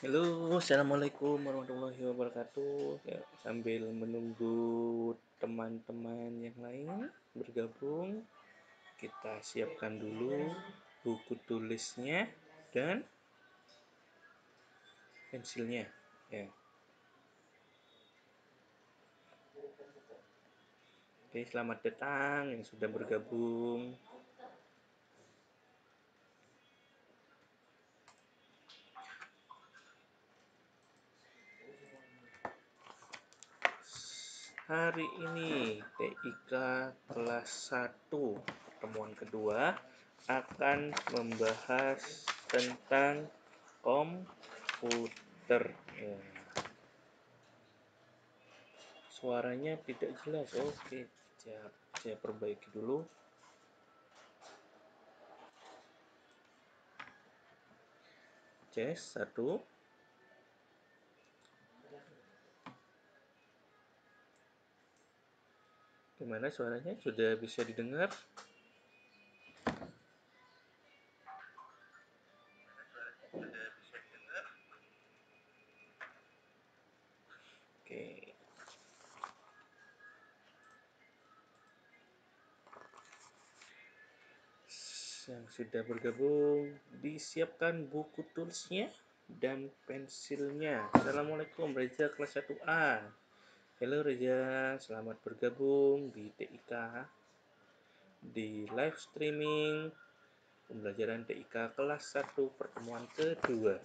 Halo, assalamualaikum warahmatullahi wabarakatuh. Ya, sambil menunggu teman-teman yang lain bergabung, kita siapkan dulu buku tulisnya dan pensilnya. Ya, oke, selamat datang yang sudah bergabung. Hari ini TIK kelas 1 pertemuan kedua akan membahas tentang komputer. Ya. Suaranya tidak jelas. Oke, saya perbaiki dulu. Cek 1. Gimana suaranya? Sudah bisa didengar? Oke. Yang sudah bergabung, disiapkan buku tulisnya dan pensilnya. Assalamualaikum Reza kelas 1A. Halo Reza, selamat bergabung di TIK di live streaming pembelajaran TIK kelas 1 pertemuan kedua.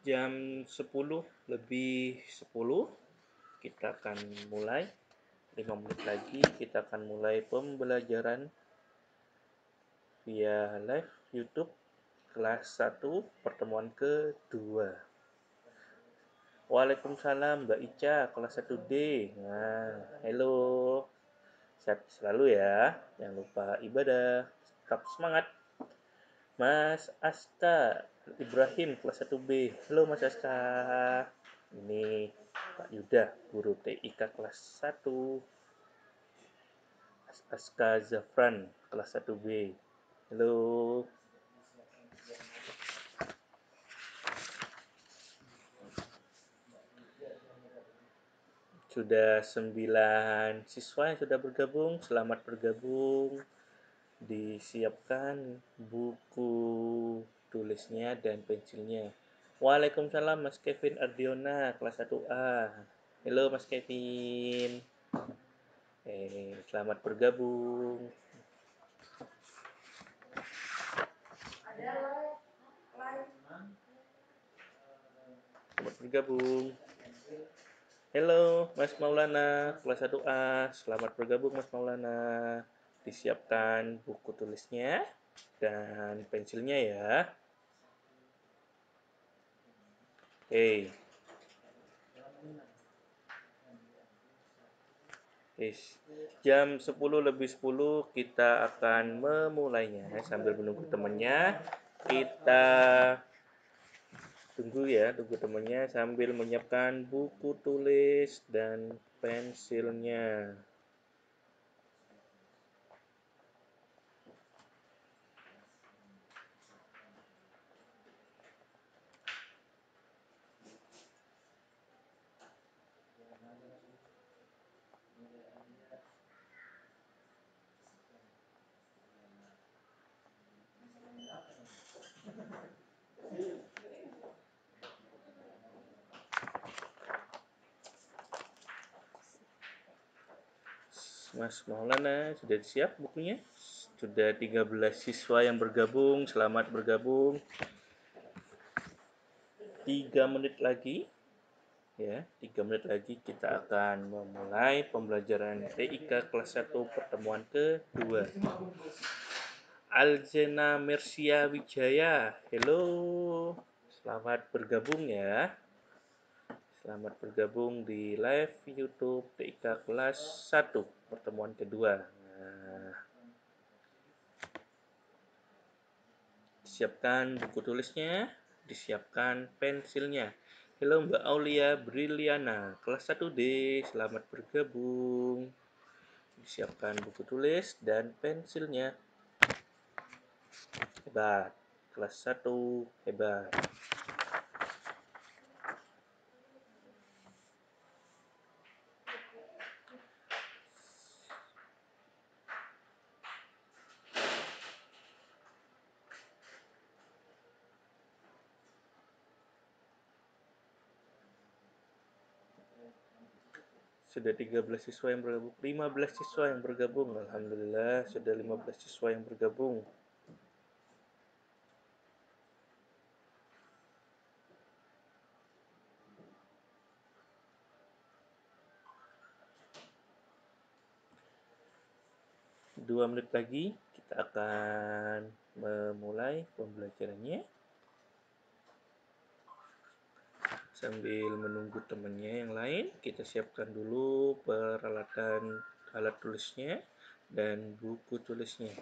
Jam 10:10 kita akan mulai. 5 menit lagi kita akan mulai pembelajaran via live YouTube kelas 1 pertemuan kedua. Waalaikumsalam Mbak Ica kelas 1D. Nah, halo. Sehat selalu ya. Jangan lupa ibadah. Tetap semangat. Mas Aska Ibrahim kelas 1B. Halo Mas Aska. Ini Pak Yuda, guru TIK kelas 1. Aska Zafran kelas 1B. Halo. Sudah 9 siswa yang sudah bergabung. Selamat bergabung. Disiapkan buku tulisnya dan pensilnya. Waalaikumsalam Mas Kevin Ardiona kelas 1A. Halo Mas Kevin. Selamat bergabung. Selamat bergabung. Halo Mas Maulana kelas 1A. Selamat bergabung Mas Maulana. Disiapkan buku tulisnya dan pensilnya ya. Jam 10:10 kita akan memulainya. Sambil menunggu temannya, kita tunggu temannya sambil menyiapkan buku tulis dan pensilnya. Mas Maulana, sudah siap bukunya? Sudah 13 siswa yang bergabung, selamat bergabung. 3 menit lagi, ya, 3 menit lagi kita akan memulai pembelajaran TIK kelas 1 pertemuan kedua. Aljena Mersia Wijaya, hello, selamat bergabung ya. Selamat bergabung di live YouTube TIK kelas 1 pertemuan kedua. Nah, disiapkan buku tulisnya, disiapkan pensilnya. Halo Mbak Aulia Briliana, kelas 1D, selamat bergabung. Siapkan buku tulis dan pensilnya. Hebat. Kelas 1, hebat. Sudah 13 siswa yang bergabung, 15 siswa yang bergabung. Alhamdulillah, sudah 15 siswa yang bergabung. Dua menit lagi kita akan memulai pembelajarannya. Sambil menunggu temannya yang lain, kita siapkan dulu peralatan alat tulisnya dan buku tulisnya.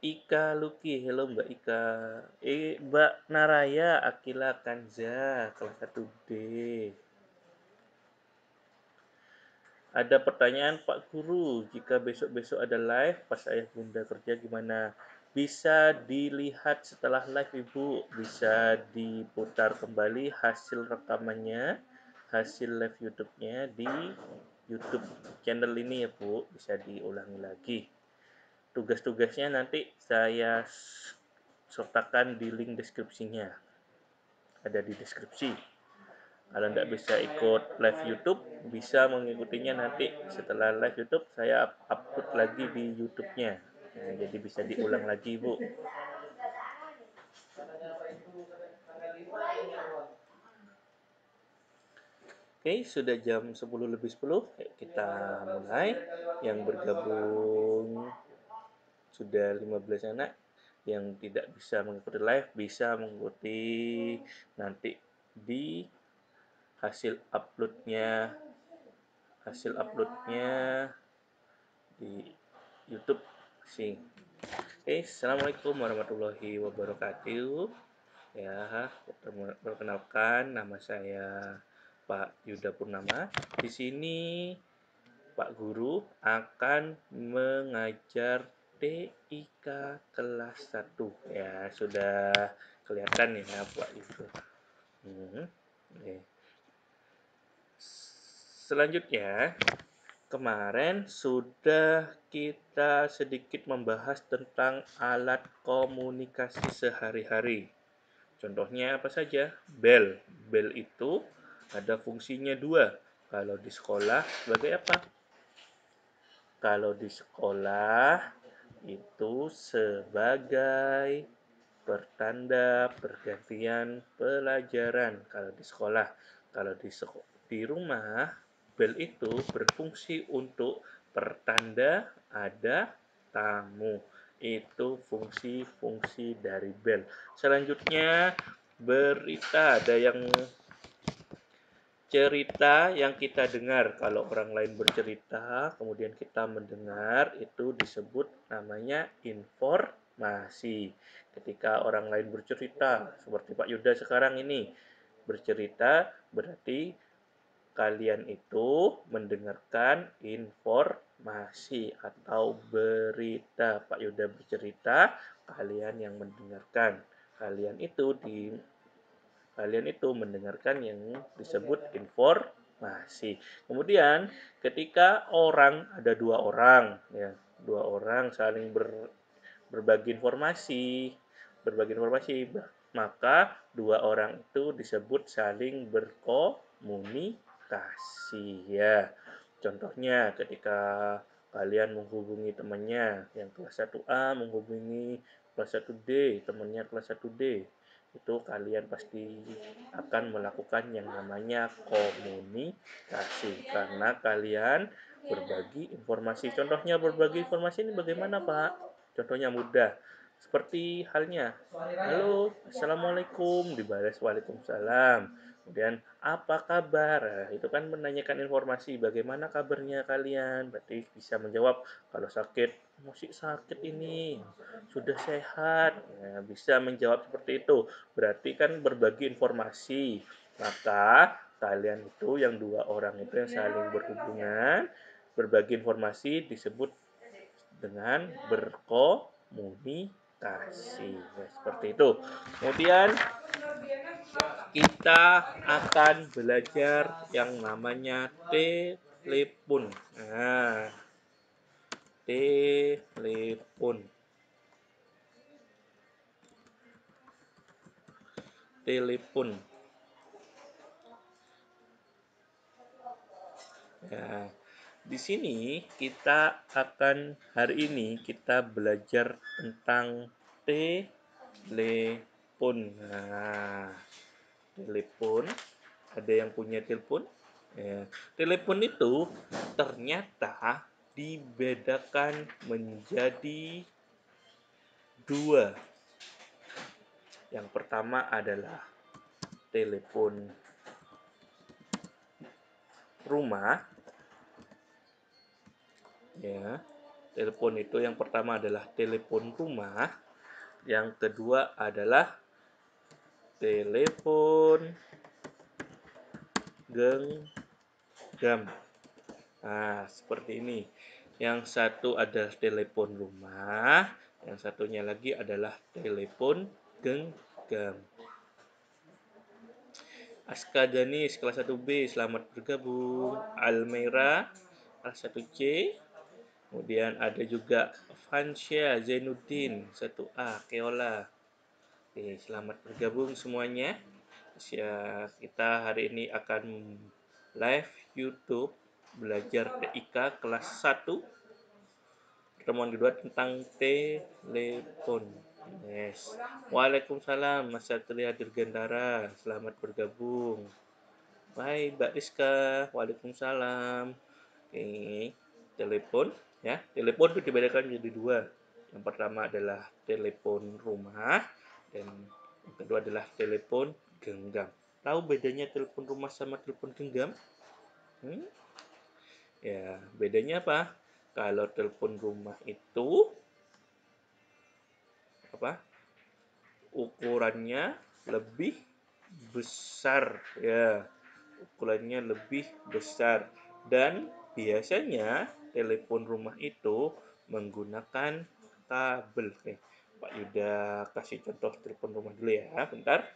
Ika Luki, hello Mbak Ika. Mbak Naraya, Akila Kanza, kelas 1D. Ada pertanyaan Pak Guru, jika besok-besok ada live pas ayah bunda kerja gimana? Bisa dilihat setelah live Ibu, bisa diputar kembali hasil rekamannya, hasil live YouTube-nya di YouTube channel ini ya Bu, bisa diulangi lagi. Tugas-tugasnya nanti saya sertakan di link deskripsinya, ada di deskripsi. Kalau tidak bisa ikut live YouTube, bisa mengikutinya nanti setelah live YouTube, saya upload lagi di YouTube-nya. Nah, jadi bisa diulang lagi, Bu. Oke, sudah jam 10 lebih 10. Kita mulai. Yang bergabung sudah 15 anak. Yang tidak bisa mengikuti live, bisa mengikuti nanti di hasil uploadnya di YouTube sih. Oke, assalamualaikum warahmatullahi wabarakatuh. Ya, perkenalkan nama saya Pak Yuda Purnama. Di sini Pak Guru akan mengajar TIK kelas 1. Ya, sudah kelihatan ya Pak Yuda. Oke. Selanjutnya, kemarin sudah kita sedikit membahas tentang alat komunikasi sehari-hari. Contohnya apa saja? Bel. Bel itu ada fungsinya dua. Kalau di sekolah sebagai apa? Kalau di sekolah itu sebagai pertanda pergantian pelajaran kalau di sekolah. Kalau di rumah, bel itu berfungsi untuk pertanda ada tamu. Itu fungsi-fungsi dari bel. Selanjutnya, berita. Ada yang cerita yang kita dengar. Kalau orang lain bercerita, kemudian kita mendengar, itu disebut namanya informasi. Ketika orang lain bercerita, seperti Pak Yuda sekarang ini bercerita, berarti kalian itu mendengarkan informasi atau berita. Pak Yuda bercerita, kalian yang mendengarkan. Kalian itu mendengarkan yang disebut informasi. Kemudian ketika ada dua orang, ya, dua orang saling berbagi informasi, maka dua orang itu disebut saling berkomunikasi, ya. Contohnya ketika kalian menghubungi temannya yang kelas 1A menghubungi kelas 1D, temannya kelas 1D, itu kalian pasti akan melakukan yang namanya komunikasi karena kalian berbagi informasi. Contohnya berbagi informasi ini bagaimana, Pak? Contohnya mudah. Seperti halnya, halo, assalamualaikum, dibalas waalaikumsalam. Kemudian, apa kabar? Nah, itu kan menanyakan informasi, bagaimana kabarnya kalian? Berarti bisa menjawab, kalau sakit, masih sakit ini, sudah sehat. Nah, bisa menjawab seperti itu. Berarti kan berbagi informasi. Maka kalian itu yang dua orang itu yang saling berhubungan, berbagi informasi disebut dengan berkomunikasi. Nah, seperti itu. Kemudian kita akan belajar yang namanya telepon. Nah, telepon. Telepon. Ya, di sini kita akan hari ini kita belajar tentang telepon. Nah, telepon. Ada yang punya telepon? Ya. Telepon itu ternyata dibedakan menjadi dua. Yang pertama adalah telepon rumah. Ya, telepon itu yang pertama adalah telepon rumah. Yang kedua adalah telepon genggam. Nah, seperti ini. Yang satu adalah telepon rumah, yang satunya lagi adalah telepon genggam. Aska Danis kelas 1B, selamat bergabung. Almera kelas 1C. Kemudian ada juga Fansya Zainuddin 1A, Keola. Oke, selamat bergabung semuanya. Ya, kita hari ini akan live YouTube belajar TIK kelas 1. Pertemuan kedua tentang telepon. Yes. Waalaikumsalam, Mas Satria Dirgantara. Selamat bergabung. Hai, Mbak Rizka. Waalaikumsalam. Oke, telepon ya. Telepon itu dibedakan menjadi dua. Yang pertama adalah telepon rumah dan yang kedua adalah telepon genggam. Tahu bedanya telepon rumah sama telepon genggam? Hmm? Ya, bedanya apa? Kalau telepon rumah itu apa? Ukurannya lebih besar ya. Ukurannya lebih besar dan biasanya telepon rumah itu menggunakan kabel. Nih, Pak Yuda kasih contoh telepon rumah dulu ya, bentar.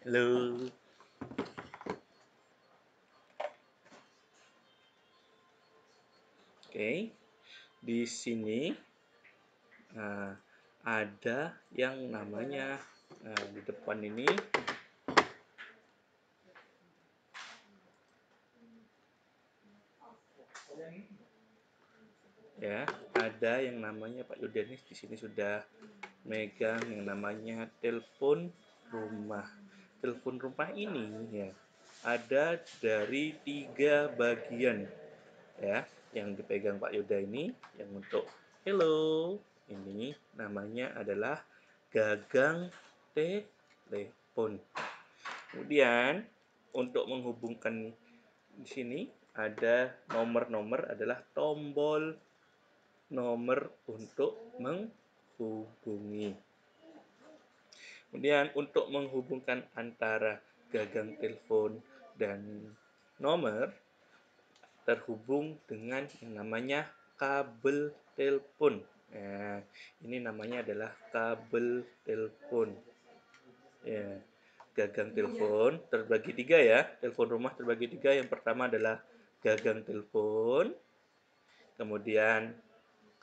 Halo. Oke. Di sini ada yang namanya di depan ini ya, ada yang namanya Pak Yudanis di sini sudah megang yang namanya telepon rumah. Telepon rumah ini ya ada dari 3 bagian ya yang dipegang Pak Yuda ini. Yang untuk hello ini namanya adalah gagang telepon. Kemudian untuk menghubungkan di sini ada nomor-nomor adalah tombol nomor untuk menghubungi. Kemudian untuk menghubungkan antara gagang telepon dan nomor terhubung dengan yang namanya kabel telepon. Nah, ini namanya adalah kabel telepon. Ya, gagang telepon terbagi 3 ya. Telepon rumah terbagi 3. Yang pertama adalah gagang telepon, kemudian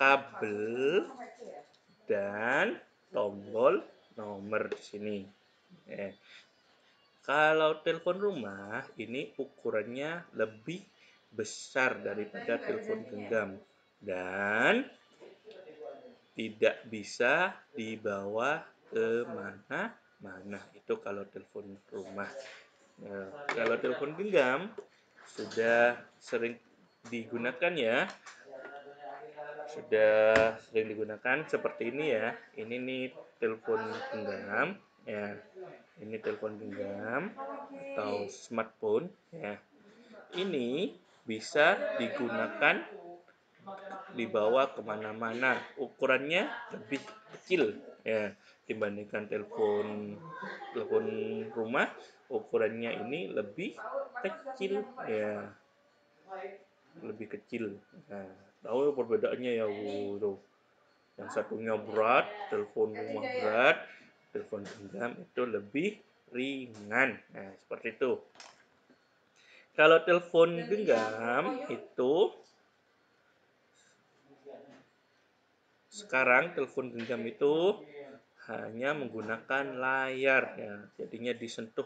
kabel dan tombol nomor di sini. Kalau telepon rumah ini ukurannya lebih besar daripada telepon genggam dan tidak bisa dibawa ke mana-mana. Itu kalau telepon rumah. Nah, kalau telepon genggam sudah sering digunakan ya. Sudah sering digunakan seperti ini ya. Ini nih telepon genggam ya. Ini telepon genggam atau smartphone ya. Ini bisa digunakan dibawa kemana-mana. Ukurannya lebih kecil ya dibandingkan telepon rumah. Ukurannya ini lebih kecil ya, lebih kecil. Nah, tahu perbedaannya ya, tuh. Yang satunya berat, telepon rumah berat, telepon genggam itu lebih ringan. Nah, seperti itu. Kalau telepon genggam itu sekarang telepon genggam itu hanya menggunakan layar ya, jadinya disentuh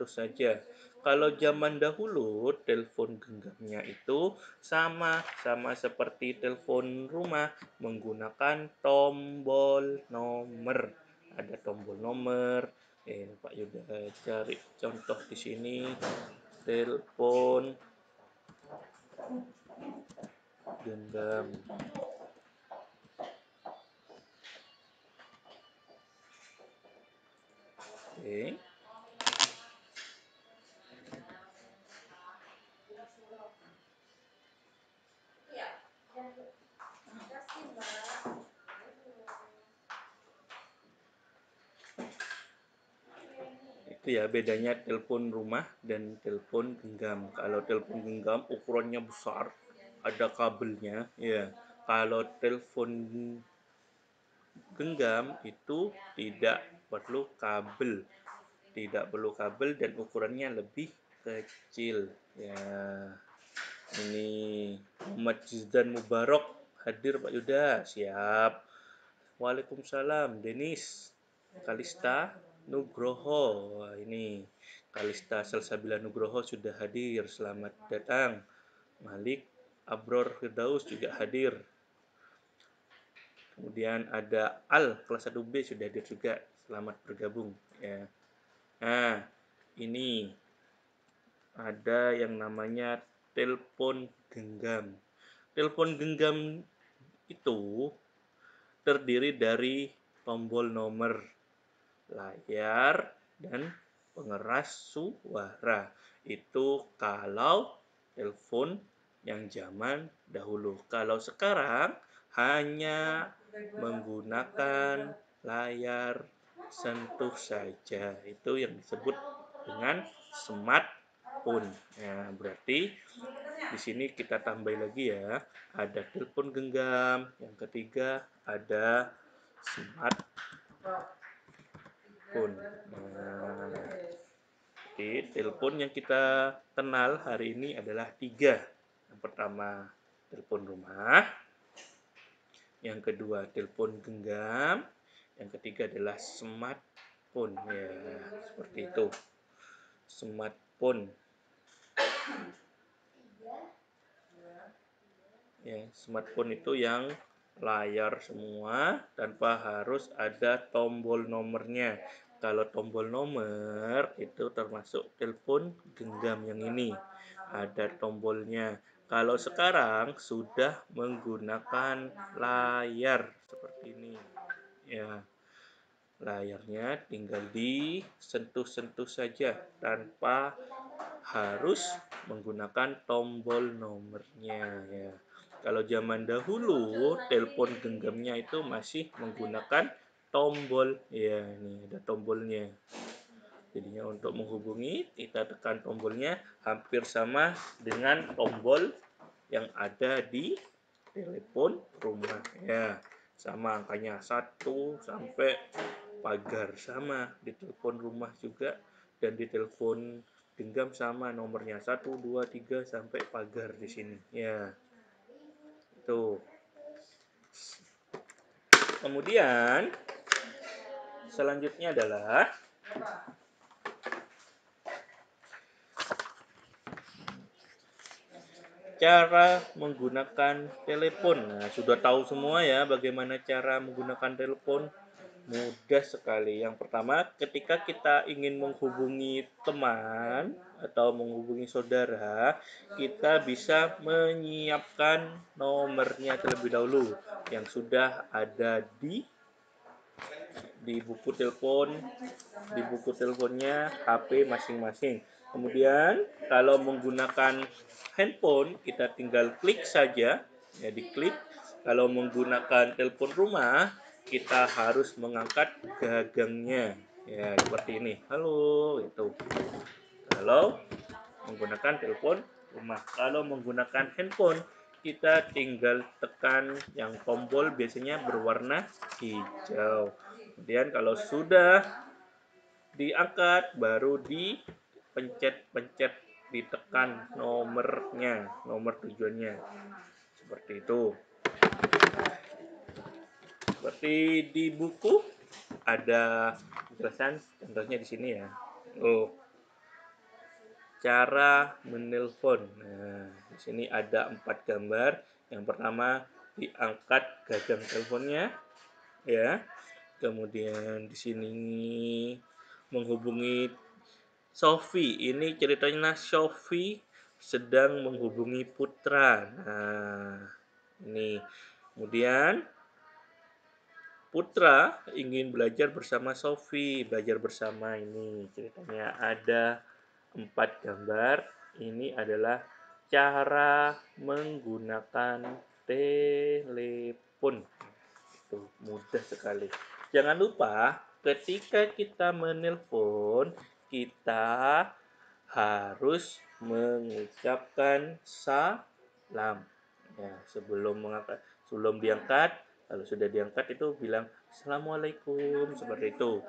saja. Kalau zaman dahulu telepon genggamnya itu sama seperti telepon rumah, menggunakan tombol nomor. Ada tombol nomor. Pak Yuda cari contoh di sini telepon genggam. Oke. Itu ya bedanya telepon rumah dan telepon genggam. Kalau telepon genggam ukurannya besar, ada kabelnya ya. Kalau telepon genggam itu tidak perlu kabel. Tidak perlu kabel dan ukurannya lebih kecil ya. Ini Muhammad Jizdan Mubarak hadir Pak Yuda. Siap. Waalaikumsalam Denis Kalista Nugroho. Wah, ini Kalista Salsabila Nugroho sudah hadir. Selamat datang. Malik Abror Firdaus juga hadir. Kemudian ada Al kelas 1B sudah hadir juga. Selamat bergabung ya. Nah, ini ada yang namanya telepon genggam. Telepon genggam itu terdiri dari tombol nomor, layar, dan pengeras suara. Itu kalau telepon yang zaman dahulu. Kalau sekarang hanya menggunakan layar sentuh saja. Itu yang disebut dengan smartphone. Ya, berarti di sini kita tambah lagi ya. Ada telepon genggam, yang ketiga ada smartphone. Nah, jadi telepon yang kita kenal hari ini adalah 3. Yang pertama telepon rumah, yang kedua telepon genggam, yang ketiga adalah smartphone ya, seperti itu. Smartphone ya, smartphone itu yang layar semua tanpa harus ada tombol nomornya. Kalau tombol nomor itu termasuk telepon genggam yang ini, ada tombolnya. Kalau sekarang sudah menggunakan layar seperti ini ya, layarnya tinggal disentuh-sentuh saja tanpa harus menggunakan tombol nomornya ya. Kalau zaman dahulu telepon genggamnya itu masih menggunakan tombol ya, ini ada tombolnya. Jadinya untuk menghubungi kita tekan tombolnya hampir sama dengan tombol yang ada di telepon rumah ya. Sama angkanya 1 sampai pagar, sama di telepon rumah juga, dan di telepon genggam sama nomornya 1 2 3 sampai pagar di sini ya. Tuh. Kemudian selanjutnya adalah cara menggunakan telepon. Nah, sudah tahu semua ya bagaimana cara menggunakan telepon. Mudah sekali. Yang pertama, ketika kita ingin menghubungi teman atau menghubungi saudara, kita bisa menyiapkan nomornya terlebih dahulu yang sudah ada di buku telepon, di buku teleponnya HP masing-masing. Kemudian kalau menggunakan handphone kita tinggal klik saja, ya diklik. Kalau menggunakan telepon rumah kita harus mengangkat gagangnya, ya seperti ini. Halo, itu. Kalau menggunakan telepon rumah. Kalau menggunakan handphone kita tinggal tekan yang tombol biasanya berwarna hijau. Kemudian kalau sudah diangkat baru dipencet-pencet, ditekan nomornya, nomor tujuannya. Seperti itu. Seperti di buku ada penjelasan contohnya di sini ya. Cara menelpon. Nah, di sini ada 4 gambar. Yang pertama diangkat gagang teleponnya ya. Kemudian di sini menghubungi Sophie. Ini ceritanya Sophie sedang menghubungi Putra. Nah, ini. Kemudian Putra ingin belajar bersama Sophie, belajar bersama ini. Ceritanya ada 4 gambar. Ini adalah cara menggunakan telepon. Itu mudah sekali. Jangan lupa ketika kita menelpon, kita harus mengucapkan salam. Ya, sebelum diangkat, kalau sudah diangkat itu bilang assalamualaikum seperti itu.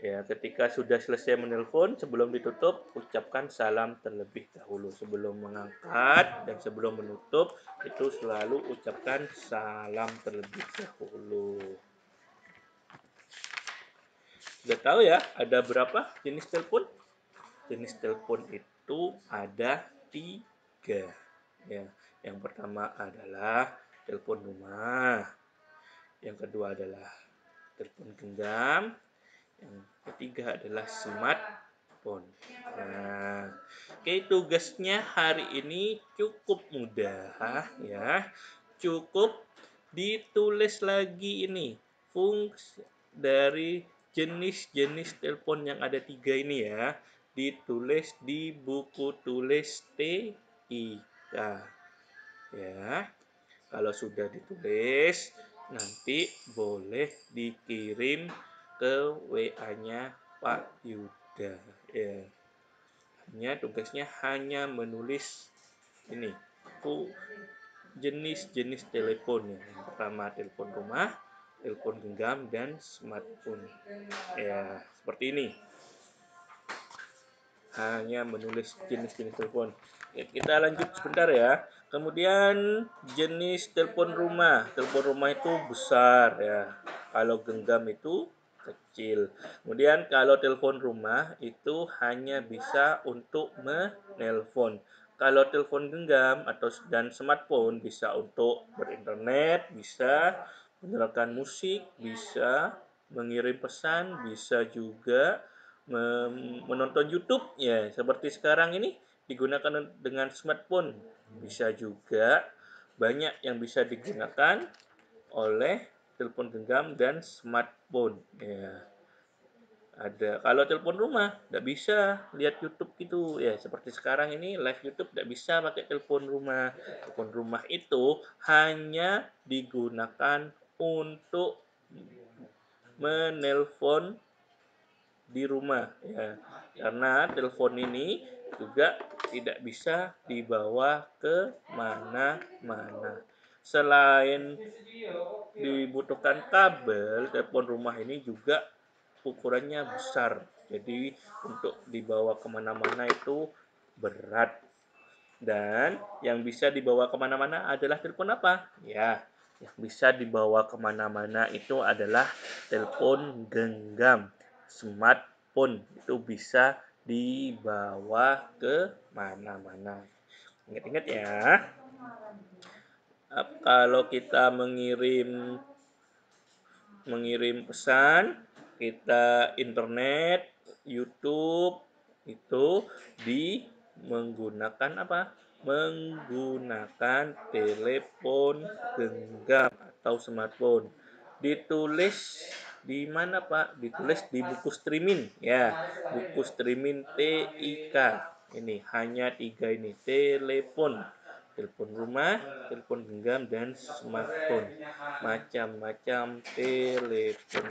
Ya, ketika sudah selesai menelpon, sebelum ditutup, ucapkan salam terlebih dahulu. Sebelum mengangkat dan sebelum menutup, itu selalu ucapkan salam terlebih dahulu. Sudah tahu ya, ada berapa jenis telepon? Jenis telepon itu ada 3. Ya, yang pertama adalah telepon rumah. Yang kedua adalah telepon genggam. Yang ketiga adalah smartphone. Nah, oke, tugasnya hari ini cukup mudah ya. Cukup ditulis lagi ini fungsi dari jenis-jenis telepon yang ada 3 ini ya. Ditulis di buku tulis TIK. Ya. Kalau sudah ditulis, nanti boleh dikirim ke WA-nya Pak Yuda. Ya. Tugasnya hanya menulis ini jenis-jenis telepon ya. Yang pertama telepon rumah, telepon genggam dan smartphone. Ya, seperti ini. Hanya menulis jenis-jenis telepon. Kita lanjut sebentar ya. Kemudian jenis telepon rumah. Telepon rumah itu besar ya. Kalau genggam itu kecil. Kemudian kalau telepon rumah itu hanya bisa untuk menelpon. Kalau telepon genggam atau dan smartphone bisa untuk berinternet, bisa mendengarkan musik, bisa mengirim pesan, bisa juga menonton YouTube ya seperti sekarang ini digunakan dengan smartphone. Bisa juga banyak yang bisa digunakan oleh telepon genggam dan smartphone ya. Ada kalau telepon rumah tidak bisa lihat YouTube gitu ya, seperti sekarang ini live YouTube tidak bisa pakai telepon rumah. Telepon rumah itu hanya digunakan untuk menelpon di rumah ya, karena telepon ini juga tidak bisa dibawa ke mana-mana. Selain dibutuhkan kabel, telepon rumah ini juga ukurannya besar, jadi untuk dibawa kemana-mana itu berat. Dan yang bisa dibawa kemana-mana adalah telepon apa? Ya, yang bisa dibawa kemana-mana itu adalah telepon genggam. Smartphone itu bisa dibawa ke mana-mana. Ingat-ingat ya. Kalau kita mengirim pesan, kita internet, YouTube itu menggunakan apa? Menggunakan telepon genggam atau smartphone. Ditulis di mana, Pak? Ditulis di buku streaming ya. Buku streaming TIK. Ini hanya 3 ini. Telepon rumah, telepon genggam, dan smartphone. Macam-macam telepon.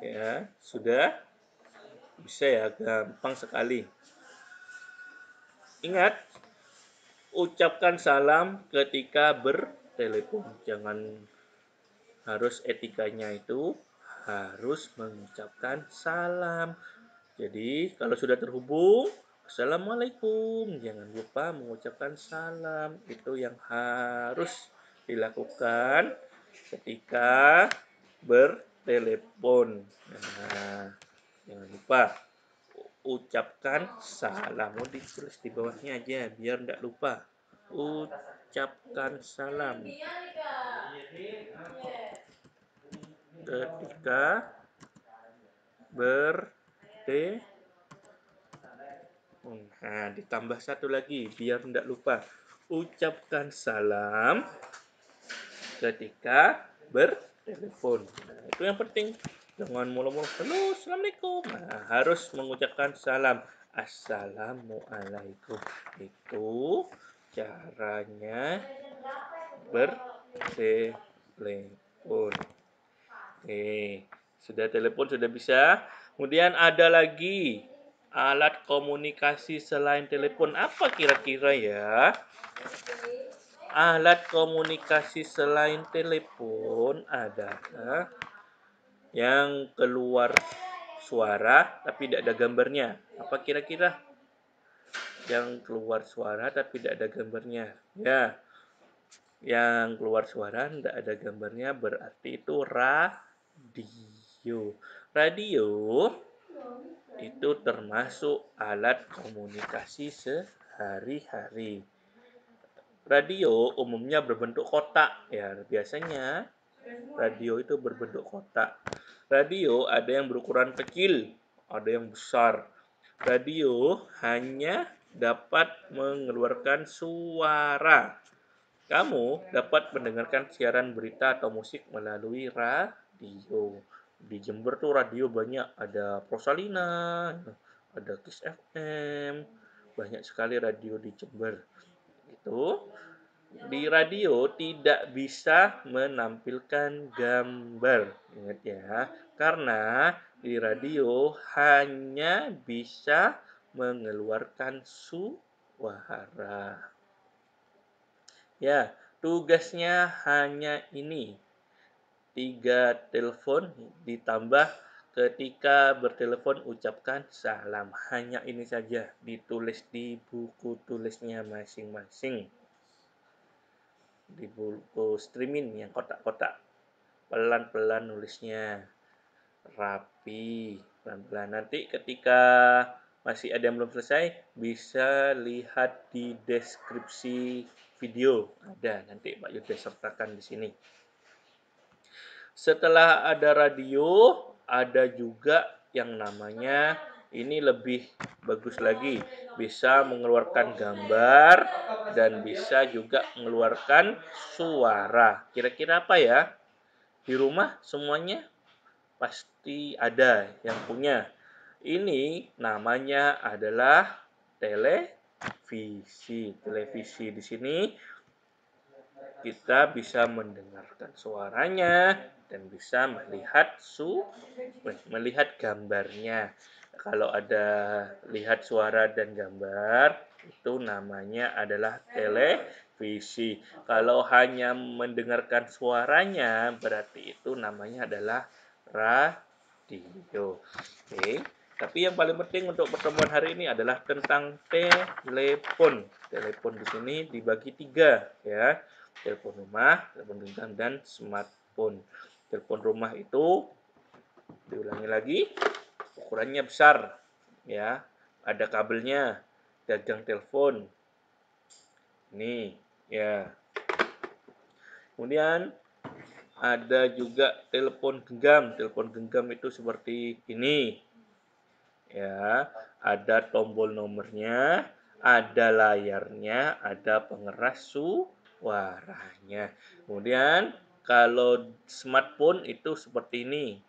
Ya, sudah bisa ya, gampang sekali. Ingat, ucapkan salam ketika bertelepon. Jangan, harus etikanya itu harus mengucapkan salam. Jadi, kalau sudah terhubung, Assalamualaikum. Jangan lupa mengucapkan salam. Itu yang harus dilakukan ketika bertelepon. Nah, jangan lupa ucapkan salam. Mau ditulis di bawahnya aja biar tidak lupa. Ucapkan salam ketika bertelepon. Nah, ditambah satu lagi biar tidak lupa. Ucapkan salam ketika bertelepon. Nah, itu yang penting. Jangan mulu-mulu, halo, assalamualaikum. Nah, harus mengucapkan salam. Assalamualaikum. Itu caranya bertelepon. Oke, sudah telepon, sudah bisa. Kemudian ada lagi alat komunikasi selain telepon. Apa kira-kira ya? Alat komunikasi selain telepon adalah yang keluar suara tapi tidak ada gambarnya. Apa kira-kira? Yang keluar suara tapi tidak ada gambarnya. Ya, yang keluar suara tidak ada gambarnya berarti itu radio. Radio itu termasuk alat komunikasi sehari-hari. Radio umumnya berbentuk kotak ya, biasanya radio itu berbentuk kotak. Radio ada yang berukuran kecil, ada yang besar. Radio hanya dapat mengeluarkan suara. Kamu dapat mendengarkan siaran berita atau musik melalui radio. Di Jember tuh radio banyak, ada Prosalina, ada Kiss FM, banyak sekali radio di Jember. Itu di radio tidak bisa menampilkan gambar, ingat ya, karena di radio hanya bisa mengeluarkan suara. Ya, tugasnya hanya ini. 3 telepon ditambah ketika bertelepon ucapkan salam. Hanya ini saja, ditulis di buku tulisnya masing-masing. Di buku streaming yang kotak-kotak. Pelan-pelan nulisnya. Rapi, pelan-pelan. Nanti ketika masih ada yang belum selesai, bisa lihat di deskripsi video. Ada, nanti Pak Yuda sertakan di sini. Setelah ada radio, ada juga yang namanya, ini lebih bagus lagi, bisa mengeluarkan gambar dan bisa juga mengeluarkan suara. Kira-kira apa ya? Di rumah semuanya pasti ada yang punya. Ini namanya adalah televisi. Televisi di sini kita bisa mendengarkan suaranya dan bisa melihat gambarnya. Kalau ada lihat suara dan gambar, itu namanya adalah televisi. Kalau hanya mendengarkan suaranya, berarti itu namanya adalah radio. Oke. Tapi yang paling penting untuk pertemuan hari ini adalah tentang telepon. Telepon di sini dibagi 3 ya. Telepon rumah, telepon genggam, dan smartphone. Telepon rumah itu Diulangi lagi, ukurannya besar, ya. Ada kabelnya, gagang telepon. Nih, ya. Kemudian ada juga telepon genggam. Telepon genggam itu seperti ini. Ya, ada tombol nomornya, ada layarnya, ada pengeras suaranya. Kemudian kalau smartphone itu seperti ini.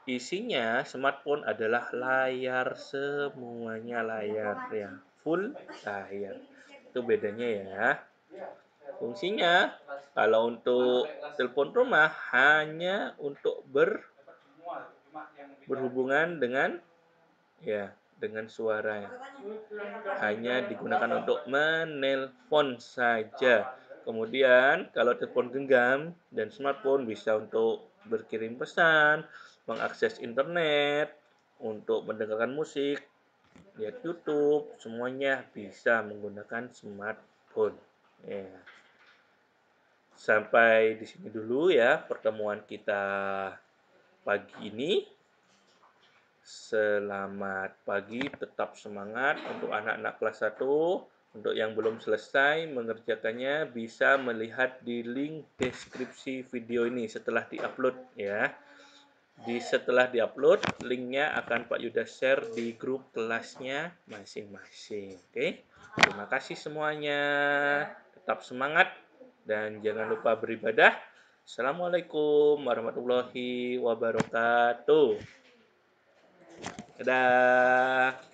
Isinya smartphone adalah layar, semuanya layar ya, full layar. Itu bedanya ya. Fungsinya kalau untuk telepon rumah hanya untuk berhubungan dengan dengan suara. Hanya digunakan untuk menelpon saja. Kemudian kalau telepon genggam dan smartphone bisa untuk berkirim pesan, mengakses internet, untuk mendengarkan musik, lihat YouTube, semuanya bisa menggunakan smartphone. Ya. Sampai di sini dulu ya pertemuan kita pagi ini. Selamat pagi, tetap semangat untuk anak-anak kelas 1. Untuk yang belum selesai mengerjakannya bisa melihat di link deskripsi video ini setelah diupload ya. Setelah diupload, linknya akan Pak Yuda share di grup kelasnya masing-masing. Oke, terima kasih semuanya. Tetap semangat dan jangan lupa beribadah. Assalamualaikum warahmatullahi wabarakatuh. Dadah.